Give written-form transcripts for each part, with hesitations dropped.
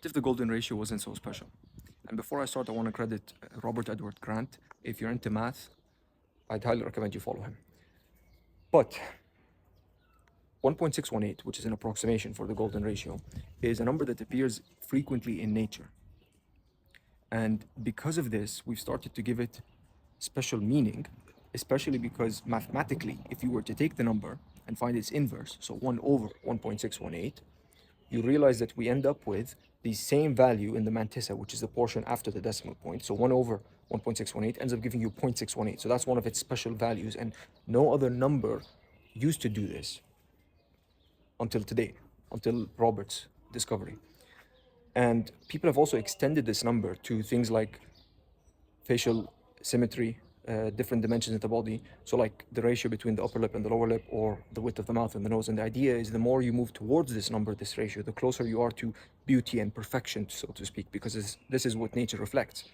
What if the golden ratio wasn't so special? And before I start, I want to credit Robert Edward Grant. If you're into math, I'd highly recommend you follow him. But 1.618, which is an approximation for the golden ratio, is a number that appears frequently in nature. And because of this, we've started to give it special meaning, especially because mathematically, if you were to take the number and find its inverse, so 1 over 1.618, you realize that we end up with the same value in the mantissa, which is the portion after the decimal point. So 1 over 1.618 ends up giving you 0.618. So that's one of its special values, and no other number used to do this until today, until Robert's discovery. And people have also extended this number to things like facial symmetry, different dimensions of the body. So like the ratio between the upper lip and the lower lip, or the width of the mouth and the nose. And the idea is the more you move towards this number, this ratio, the closer you are to beauty and perfection, so to speak, because this is what nature reflects.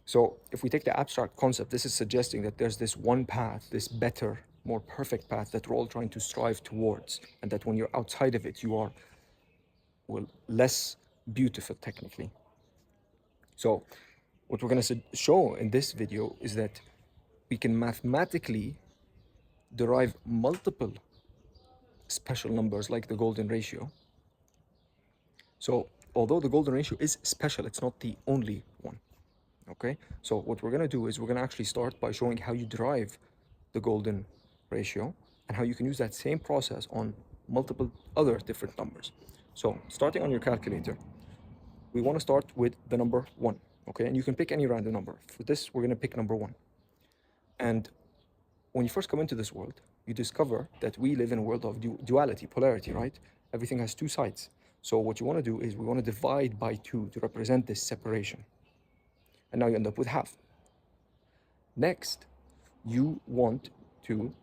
So if we take the abstract concept, this is suggesting that there's this one path, this better, more perfect path that we're all trying to strive towards, and that when you're outside of it, you are, well, less beautiful technically. So what we're going to show in this video is that we can mathematically derive multiple special numbers like the golden ratio. So although the golden ratio is special, it's not the only one. Okay, so what we're going to do is we're going to actually start by showing how you derive the golden ratio and how you can use that same process on multiple other different numbers. So starting on your calculator, we want to start with the number 1. Okay, and you can pick any random number. For this, we're going to pick number 1. And when you first come into this world, you discover that we live in a world of duality, polarity, right? Everything has two sides. So what you want to do is we want to divide by 2 to represent this separation. And now you end up with half. Next, you want to,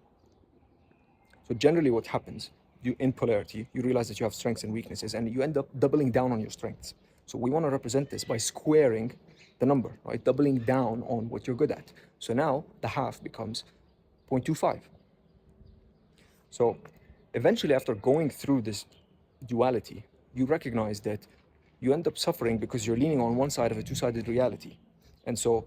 so generally what happens, you in polarity, you realize that you have strengths and weaknesses, and you end up doubling down on your strengths. So we want to represent this by squaring the number, right? Doubling down on what you're good at. So now the half becomes 0.25. So eventually, after going through this duality, you recognize that you end up suffering because you're leaning on one side of a two-sided reality. And so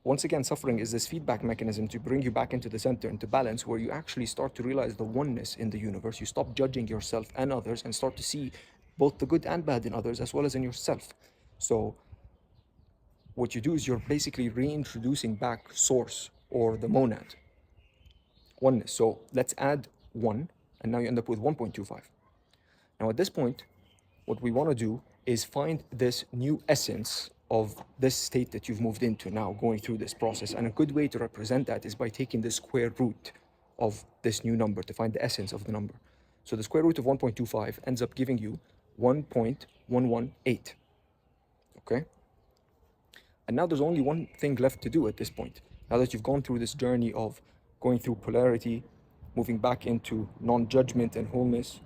once again, suffering is this feedback mechanism to bring you back into the center, into balance, where you actually start to realize the oneness in the universe. You stop judging yourself and others and start to see both the good and bad in others as well as in yourself. So what you do is you're basically reintroducing back source, or the monad, oneness. So let's add 1, and now you end up with 1.25. Now at this point, what we want to do is find this new essence of this state that you've moved into now, going through this process. And a good way to represent that is by taking the square root of this new number to find the essence of the number. So the square root of 1.25 ends up giving you 1.118. Okay? And now there's only one thing left to do at this point. Now that you've gone through this journey of going through polarity, moving back into non-judgment and wholeness,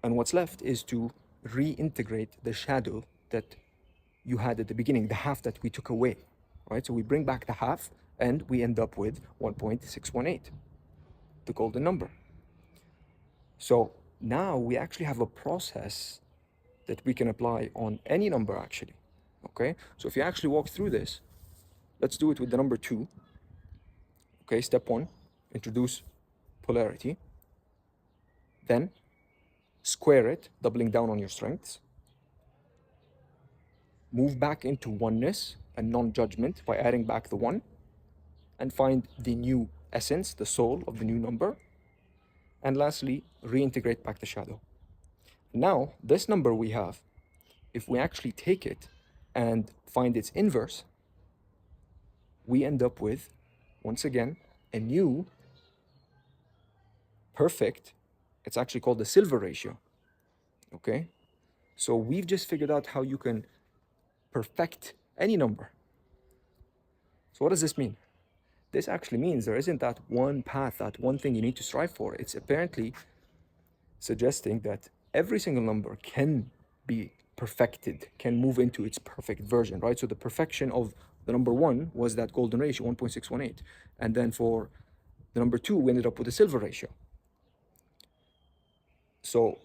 and what's left is to reintegrate the shadow that you had at the beginning, the half that we took away, right? So we bring back the half and we end up with 1.618, the golden number. So now we actually have a process that we can apply on any number actually, okay? So if you actually walk through this, let's do it with the number 2. Okay, step 1, introduce polarity. Then square it, doubling down on your strengths. Move back into oneness and non-judgment by adding back the 1, and find the new essence, the soul of the new number. And lastly, reintegrate back the shadow. Now, this number we have, if we actually take it and find its inverse, we end up with, once again, a new perfect, it's actually called the silver ratio. Okay? So we've just figured out how you can perfect any number. So what does this mean? This actually means there isn't that one path, that one thing you need to strive for. It's apparently suggesting that every single number can be perfected, can move into its perfect version, right? So the perfection of the number 1 was that golden ratio, 1.618. And then for the number 2, we ended up with a silver ratio. So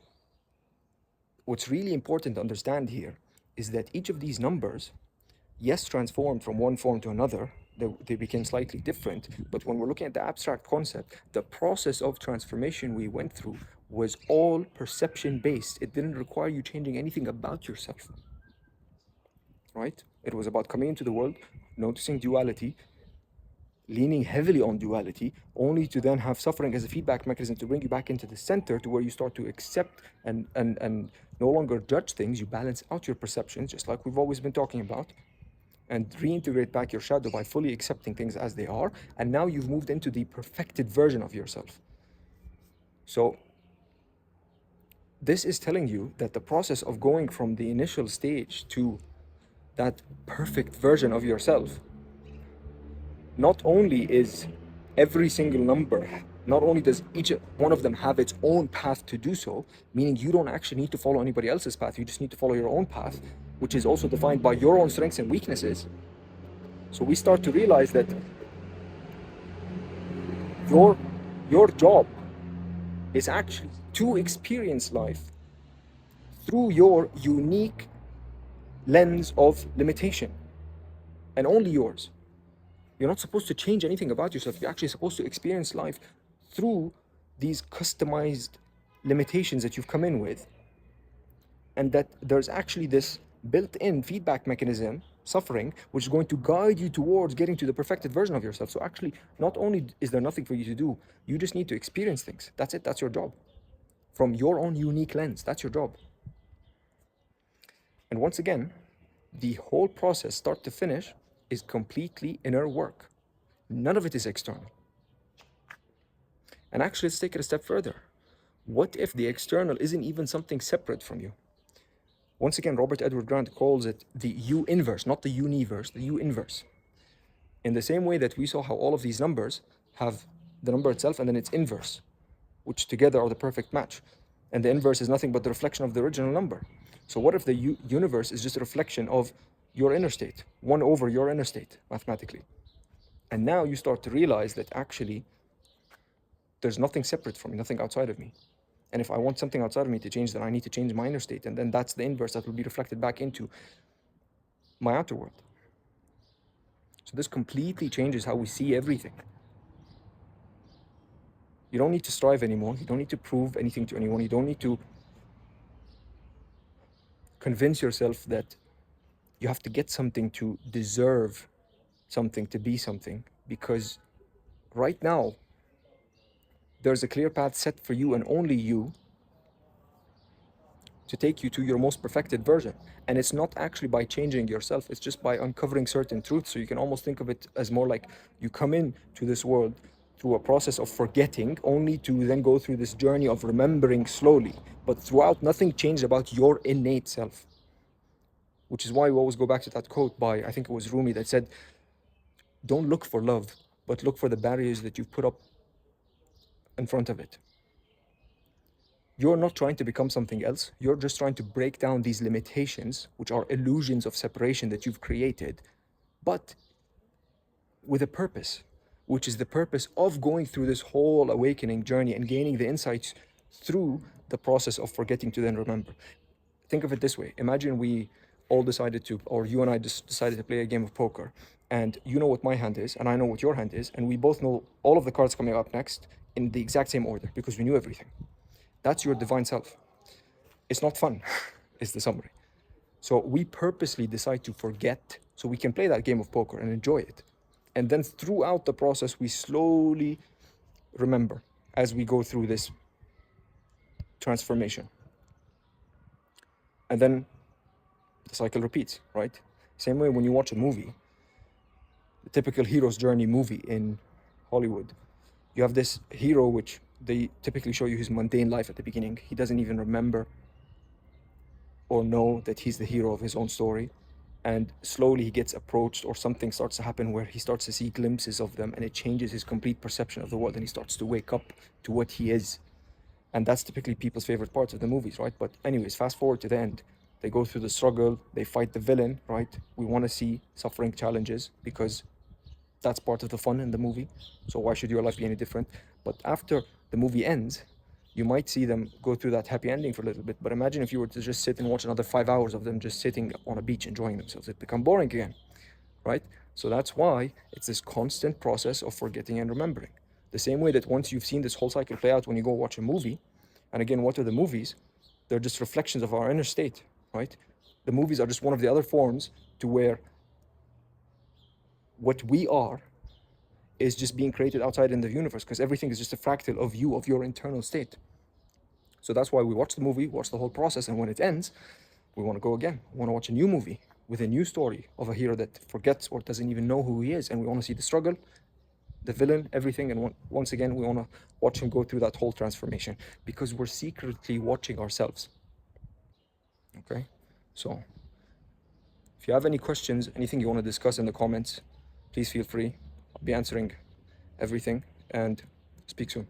what's really important to understand here is that each of these numbers, yes, transformed from one form to another, they became slightly different. But when we're looking at the abstract concept, the process of transformation we went through was all perception based. It didn't require you changing anything about yourself, right? It was about coming into the world, noticing duality, leaning heavily on duality, only to then have suffering as a feedback mechanism to bring you back into the center, to where you start to accept and no longer judge things. You balance out your perceptions, just like we've always been talking about, and reintegrate back your shadow by fully accepting things as they are. And now you've moved into the perfected version of yourself. So this is telling you that the process of going from the initial stage to that perfect version of yourself, not only is every single number, not only does each one of them have its own path to do so, meaning you don't actually need to follow anybody else's path, you just need to follow your own path, which is also defined by your own strengths and weaknesses. So we start to realize that your job is actually to experience life through your unique lens of limitation, and only yours. You're not supposed to change anything about yourself. You're actually supposed to experience life through these customized limitations that you've come in with, and that there's actually this built-in feedback mechanism, suffering, which is going to guide you towards getting to the perfected version of yourself. So actually, not only is there nothing for you to do, you just need to experience things. That's it. That's your job. From your own unique lens, that's your job. And once again, the whole process, start to finish, is completely inner work. None of it is external. And actually, let's take it a step further. What if the external isn't even something separate from you? Once again, Robert Edward Grant calls it the U inverse, not the universe, the U inverse. In the same way that we saw how all of these numbers have the number itself and then its inverse, which together are the perfect match. And the inverse is nothing but the reflection of the original number. So what if the universe is just a reflection of your inner state, 1 over your inner state, mathematically? And now you start to realize that actually there's nothing separate from me, nothing outside of me. And if I want something outside of me to change, then I need to change my inner state. And then that's the inverse that will be reflected back into my outer world. So this completely changes how we see everything. You don't need to strive anymore. You don't need to prove anything to anyone. You don't need to convince yourself that you have to get something to deserve something, to be something. Because right now, there's a clear path set for you and only you to take you to your most perfected version. And it's not actually by changing yourself, it's just by uncovering certain truths. So you can almost think of it as more like you come in to this world through a process of forgetting, only to then go through this journey of remembering slowly. But throughout, nothing changed about your innate self. Which is why we always go back to that quote by, I think it was Rumi, that said, don't look for love, but look for the barriers that you've put up in front of it. You're not trying to become something else. You're just trying to break down these limitations, which are illusions of separation that you've created, but with a purpose, which is the purpose of going through this whole awakening journey and gaining the insights through the process of forgetting to then remember. Think of it this way. Imagine we all decided to, or you and I just decided to play a game of poker, and you know what my hand is, and I know what your hand is, and we both know all of the cards coming up next in the exact same order because we knew everything. That's your divine self. It's not fun, is the summary. So we purposely decide to forget so we can play that game of poker and enjoy it. And then throughout the process, we slowly remember as we go through this transformation. And then the cycle repeats, right? Same way when you watch a movie, the typical hero's journey movie in Hollywood, you have this hero which they typically show you his mundane life at the beginning. He doesn't even remember or know that he's the hero of his own story. And slowly he gets approached, or something starts to happen where he starts to see glimpses of them, and it changes his complete perception of the world, and he starts to wake up to what he is. And that's typically people's favorite parts of the movies, right? But anyways, fast forward to the end. They go through the struggle, they fight the villain, right? We want to see suffering, challenges, because that's part of the fun in the movie. So why should your life be any different? But after the movie ends, you might see them go through that happy ending for a little bit. But imagine if you were to just sit and watch another 5 hours of them just sitting on a beach enjoying themselves. It'd become boring again, right? So that's why it's this constant process of forgetting and remembering. The same way that once you've seen this whole cycle play out when you go watch a movie, and again, what are the movies? They're just reflections of our inner state, right? The movies are just one of the other forms to where what we are is just being created outside in the universe, because everything is just a fractal of you, of your internal state. So that's why we watch the movie, watch the whole process, and when it ends, we want to go again. We want to watch a new movie with a new story of a hero that forgets or doesn't even know who he is, and we want to see the struggle, the villain, everything, and once again, we want to watch him go through that whole transformation, because we're secretly watching ourselves. Okay? So, if you have any questions, anything you want to discuss in the comments, please feel free. I'll be answering everything, and speak soon.